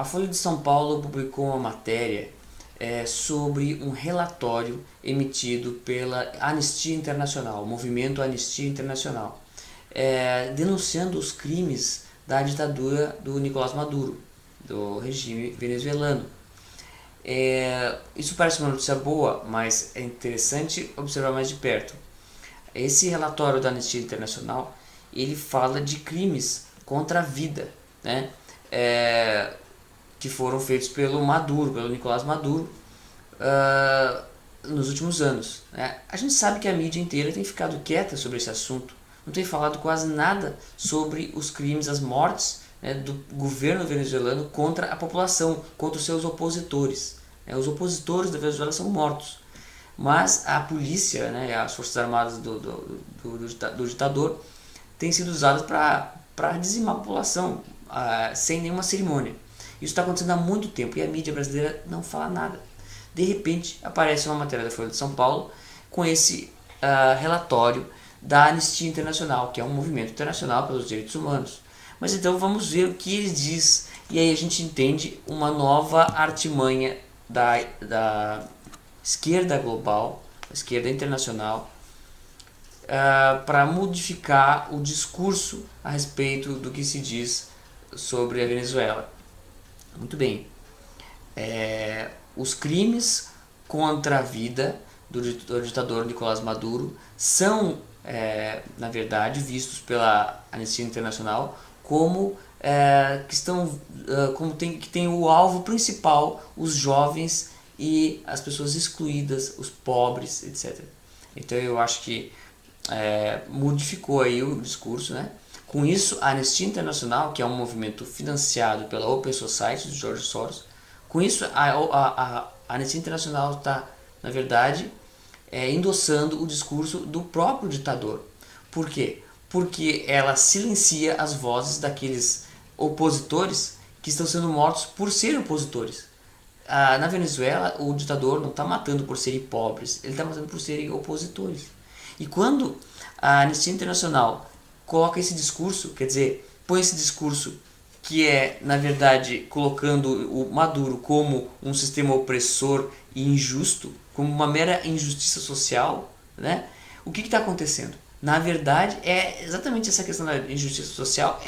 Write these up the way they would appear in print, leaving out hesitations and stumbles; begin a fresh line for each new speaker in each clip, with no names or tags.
A Folha de São Paulo publicou uma matéria sobre um relatório emitido pela Anistia Internacional, o movimento Anistia Internacional, denunciando os crimes da ditadura do Nicolás Maduro, do regime venezuelano. Isso parece uma notícia boa, mas é interessante observar mais de perto. Esse relatório da Anistia Internacional, ele fala de crimes contra a vida, né? Que foram feitos pelo Maduro, pelo Nicolás Maduro, nos últimos anos, né? A gente sabe que a mídia inteira tem ficado quieta sobre esse assunto, não tem falado quase nada sobre os crimes, as mortes, né, do governo venezuelano contra a população, contra os seus opositores. Os opositores da Venezuela são mortos, mas a polícia, né, as forças armadas do ditador têm sido usadas para dizimar a população sem nenhuma cerimônia. Isso está acontecendo há muito tempo e a mídia brasileira não fala nada. De repente aparece uma matéria da Folha de São Paulo com esse relatório da Anistia Internacional, que é um movimento internacional pelos direitos humanos. Mas então vamos ver o que ele diz, e aí a gente entende uma nova artimanha da esquerda global, da esquerda internacional, para modificar o discurso a respeito do que se diz sobre a Venezuela. Muito bem. Os crimes contra a vida do ditador Nicolás Maduro são, na verdade, vistos pela Anistia Internacional como que tem o alvo principal os jovens e as pessoas excluídas, os pobres, etc. Então eu acho que modificou aí o discurso, né? Com isso, a Anistia Internacional, que é um movimento financiado pela Open Society de George Soros, com isso a Anistia Internacional está, na verdade, endossando o discurso do próprio ditador. Por quê? Porque ela silencia as vozes daqueles opositores que estão sendo mortos por serem opositores. Na Venezuela, o ditador não está matando por serem pobres, ele está matando por serem opositores. E quando a Anistia Internacional coloca esse discurso, quer dizer, põe esse discurso que na verdade, colocando o Maduro como um sistema opressor e injusto, como uma mera injustiça social, né? O que está acontecendo? Na verdade, exatamente essa questão da injustiça social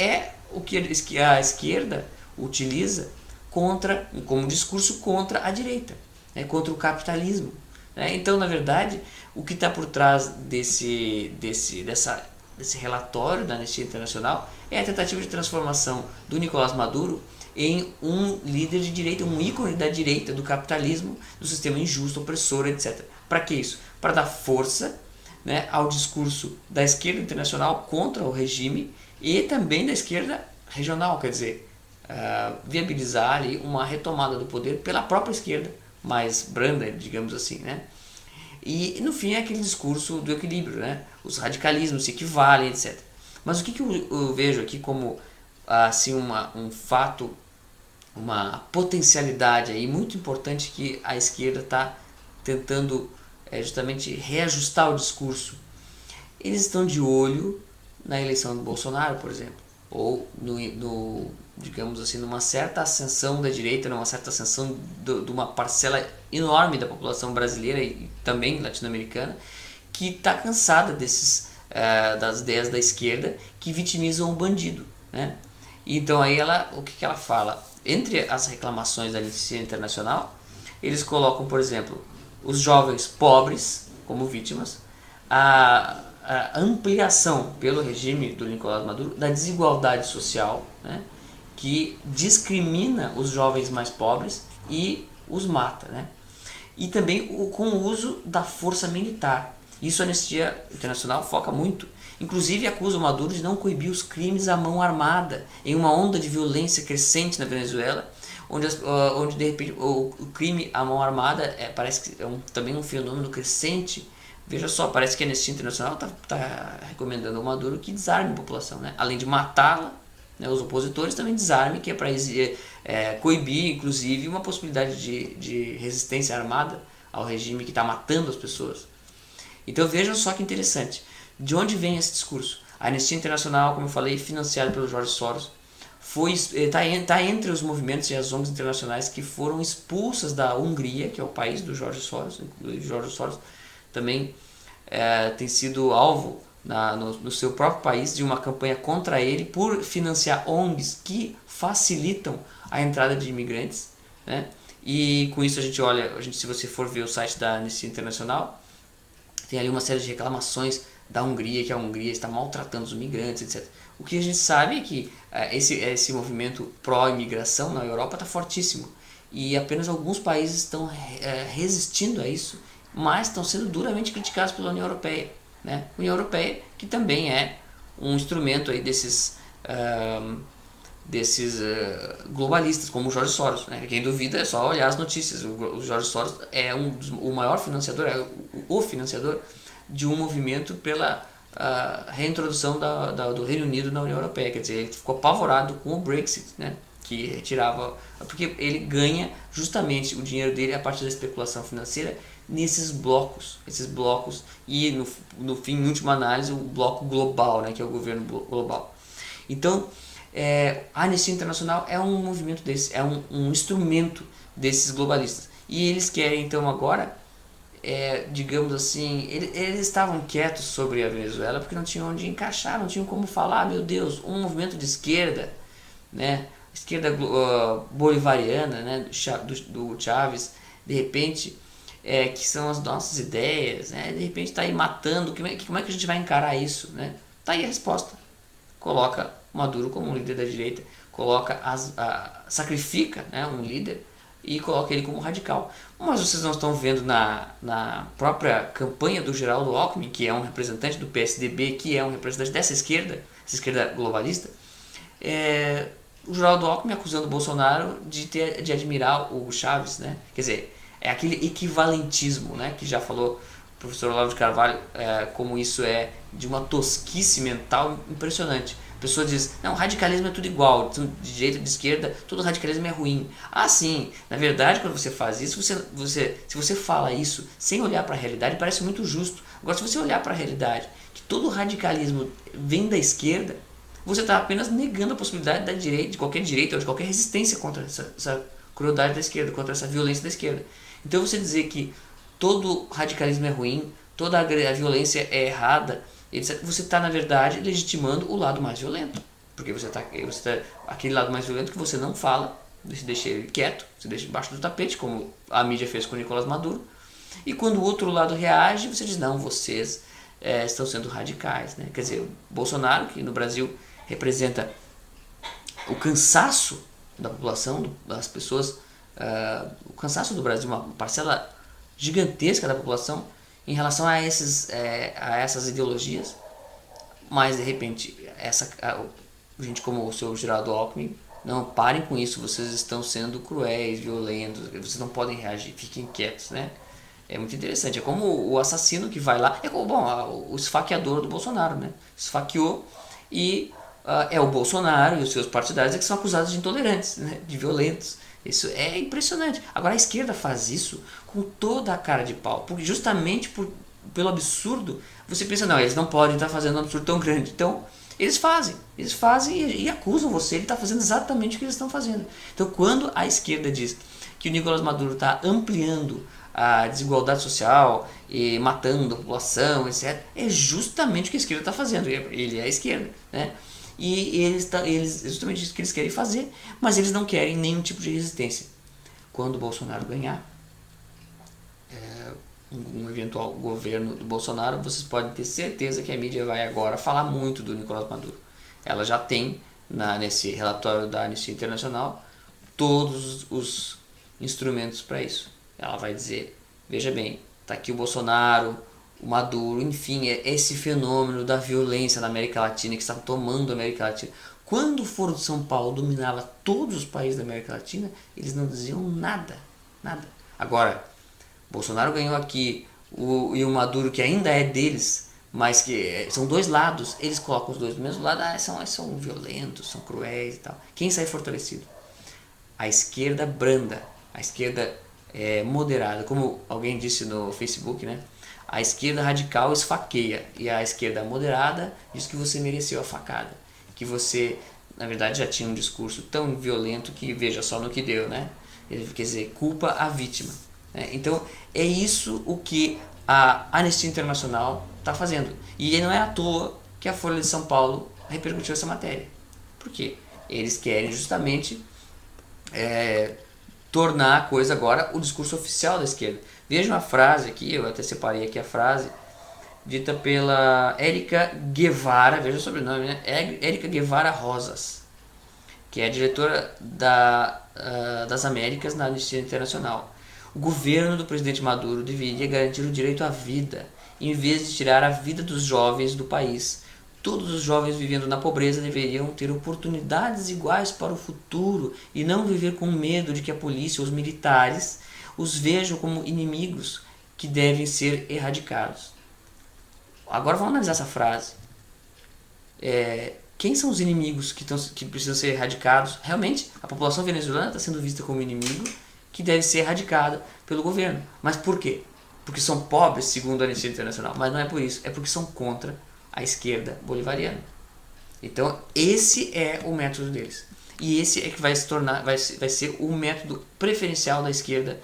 o que a esquerda utiliza como discurso contra a direita, né? Contra o capitalismo. Né? Então, na verdade, o que está por trás desse relatório da Anistia Internacional é a tentativa de transformação do Nicolás Maduro em um líder de direita, um ícone da direita, do capitalismo, do sistema injusto, opressor, etc. Para que isso? Para dar força, né, ao discurso da esquerda internacional contra o regime e também da esquerda regional, quer dizer, viabilizar ali uma retomada do poder pela própria esquerda, mais branda, digamos assim, né? E no fim é aquele discurso do equilíbrio, né? Os radicalismos se equivalem, etc. Mas o que eu vejo aqui como assim, um fato, uma potencialidade aí muito importante que a esquerda está tentando justamente reajustar o discurso. Eles estão de olho na eleição do Bolsonaro, por exemplo, ou digamos assim, numa certa ascensão da direita, numa certa ascensão de uma parcela enorme da população brasileira e também latino-americana, que está cansada das ideias da esquerda que vitimizam o bandido, né? Então aí o que ela fala? Entre as reclamações da Anistia Internacional, eles colocam, por exemplo, os jovens pobres como vítimas, a ampliação pelo regime do Nicolás Maduro da desigualdade social, né, que discrimina os jovens mais pobres e os mata, né? E também com o uso da força militar. Isso a Anistia Internacional foca muito. Inclusive acusa o Maduro de não coibir os crimes à mão armada em uma onda de violência crescente na Venezuela, onde de repente o crime à mão armada parece que também um fenômeno crescente. Veja só, parece que a Anistia Internacional está recomendando ao Maduro que desarme a população, né? Além de matá-la, né, os opositores também desarme, que é para coibir, inclusive, uma possibilidade de resistência armada ao regime que está matando as pessoas. Então vejam só que interessante. De onde vem esse discurso? A Anistia Internacional, como eu falei, financiada pelo George Soros, tá entre os movimentos e as ONGs internacionais que foram expulsas da Hungria, que é o país do Jorge Soros. O Jorge Soros também tem sido alvo no seu próprio país de uma campanha contra ele por financiar ONGs que facilitam a entrada de imigrantes, né? E com isso a gente olha, se você for ver o site da Anistia Internacional, tem ali uma série de reclamações da Hungria, que a Hungria está maltratando os imigrantes, etc. O que a gente sabe é que esse movimento pró-imigração na Europa está fortíssimo e apenas alguns países estão resistindo a isso, mas estão sendo duramente criticados pela União Europeia, né? A União Europeia, que também é um instrumento aí desses globalistas, como o Jorge Soros, né? Quem duvida é só olhar as notícias. O Jorge Soros é o maior financiador, o financiador de um movimento pela reintrodução do Reino Unido na União Europeia. Quer dizer, ele ficou apavorado com o Brexit, né? Que retirava, porque ele ganha justamente o dinheiro dele a partir da especulação financeira nesses blocos, e no fim, em última análise, o bloco global, né? Que é o governo global. Então, a Anistia Internacional é um movimento desse, é um instrumento desses globalistas. E eles querem então agora, digamos assim, eles estavam quietos sobre a Venezuela porque não tinham onde encaixar, não tinham como falar, meu Deus, um movimento de esquerda, né, esquerda bolivariana, né, do Chávez, de repente, que são as nossas ideias, né, de repente está aí matando, como é que a gente vai encarar isso, né? Tá aí a resposta, coloca Maduro como um líder da direita, sacrifica, né, um líder e coloca ele como radical. Mas vocês não estão vendo na própria campanha do Geraldo Alckmin, que é um representante do PSDB, que é um representante dessa esquerda, essa esquerda globalista, o Geraldo Alckmin acusando o Bolsonaro de admirar o Chávez, né? Quer dizer, é aquele equivalentismo, né, que já falou o professor Olavo de Carvalho, como isso é de uma tosquice mental impressionante. A pessoa diz, não, radicalismo é tudo igual, de direita, de esquerda, todo radicalismo é ruim. Ah, sim, na verdade, quando você faz isso, se você fala isso sem olhar para a realidade, parece muito justo. Agora, se você olhar para a realidade, que todo radicalismo vem da esquerda, você está apenas negando a possibilidade da direita, de qualquer direita ou de qualquer resistência contra essa crueldade da esquerda, contra essa violência da esquerda. Então, você dizer que todo radicalismo é ruim, toda a violência é errada, você está, na verdade, legitimando o lado mais violento. Porque você tá aquele lado mais violento que você não fala, você deixa ele quieto, você deixa debaixo do tapete, como a mídia fez com o Nicolás Maduro. E quando o outro lado reage, você diz, não, vocês estão sendo radicais, né? Quer dizer, o Bolsonaro, que no Brasil representa o cansaço da população, das pessoas, o cansaço do Brasil, uma parcela gigantesca da população, em relação a essas ideologias, mas de repente gente como o seu Geraldo Alckmin, não, parem com isso, vocês estão sendo cruéis, violentos, vocês não podem reagir, fiquem quietos, né? É muito interessante, é como o assassino que vai lá, o esfaqueador do Bolsonaro, né? Esfaqueou e é o Bolsonaro e os seus partidários que são acusados de intolerantes, né? De violentos. Isso é impressionante. Agora a esquerda faz isso com toda a cara de pau, porque justamente pelo absurdo, você pensa, não, eles não podem estar fazendo um absurdo tão grande. Então, eles fazem e acusam você, ele está fazendo exatamente o que eles estão fazendo. Então, quando a esquerda diz que o Nicolás Maduro está ampliando a desigualdade social e matando a população, etc., é justamente o que a esquerda está fazendo. Ele é a esquerda, né? E eles justamente isso que eles querem fazer, mas eles não querem nenhum tipo de resistência. Quando o Bolsonaro ganhar um eventual governo do Bolsonaro, vocês podem ter certeza que a mídia vai agora falar muito do Nicolás Maduro. Ela já tem, nesse relatório da Anistia Internacional, todos os instrumentos para isso. Ela vai dizer, veja bem, está aqui o Bolsonaro, o Maduro, enfim, esse fenômeno da violência na América Latina que está tomando a América Latina. Quando o Foro de São Paulo dominava todos os países da América Latina, eles não diziam nada. Agora, Bolsonaro ganhou aqui e o Maduro, que ainda é deles, mas que são dois lados, eles colocam os dois do mesmo lado, são violentos, são cruéis e tal. Quem sai fortalecido? A esquerda branda, a esquerda moderada, como alguém disse no Facebook, né? A esquerda radical esfaqueia e a esquerda moderada diz que você mereceu a facada, que você na verdade, já tinha um discurso tão violento que veja só no que deu, né? Ele quer dizer, culpa a vítima. Né? Então, é isso o que a Anistia Internacional está fazendo. E não é à toa que a Folha de São Paulo repercutiu essa matéria. Por quê? Eles querem justamente tornar a coisa agora o discurso oficial da esquerda. Veja uma frase aqui, eu até separei aqui a frase, dita pela Érica Guevara, veja o sobrenome, né? Érica Guevara Rosas, que é a diretora das Américas na Anistia Internacional. O governo do presidente Maduro deveria garantir o direito à vida, em vez de tirar a vida dos jovens do país. Todos os jovens vivendo na pobreza deveriam ter oportunidades iguais para o futuro e não viver com medo de que a polícia ou os militares os vejam como inimigos que devem ser erradicados. Agora vamos analisar essa frase. Quem são os inimigos que precisam ser erradicados? Realmente, a população venezuelana está sendo vista como inimigo que deve ser erradicada pelo governo. Mas por quê? Porque são pobres, segundo a Anistia Internacional. Mas não é por isso, é porque são contra a esquerda bolivariana. Então, esse é o método deles. E esse é que vai ser o método preferencial da esquerda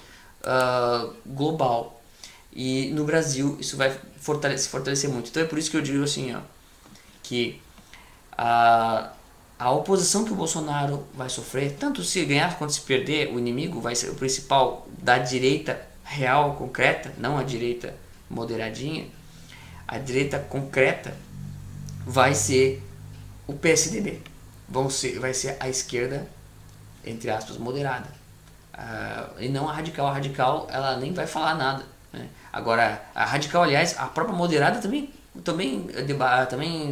global. E no Brasil isso vai se fortalecer muito. Então é por isso que eu digo assim, que a oposição que o Bolsonaro vai sofrer, tanto se ganhar quanto se perder, o inimigo vai ser o principal da direita real, concreta, não a direita moderadinha. A direita concreta vai ser o PSDB. Vai ser a esquerda, entre aspas, moderada. E não a radical. A radical, ela nem vai falar nada. Né? Agora, a radical, aliás, a própria moderada também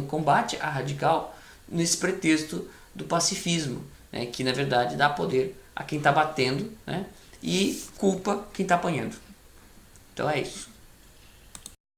combate a radical nesse pretexto do pacifismo, né? Que na verdade dá poder a quem está batendo, né? E culpa quem está apanhando. Então é isso.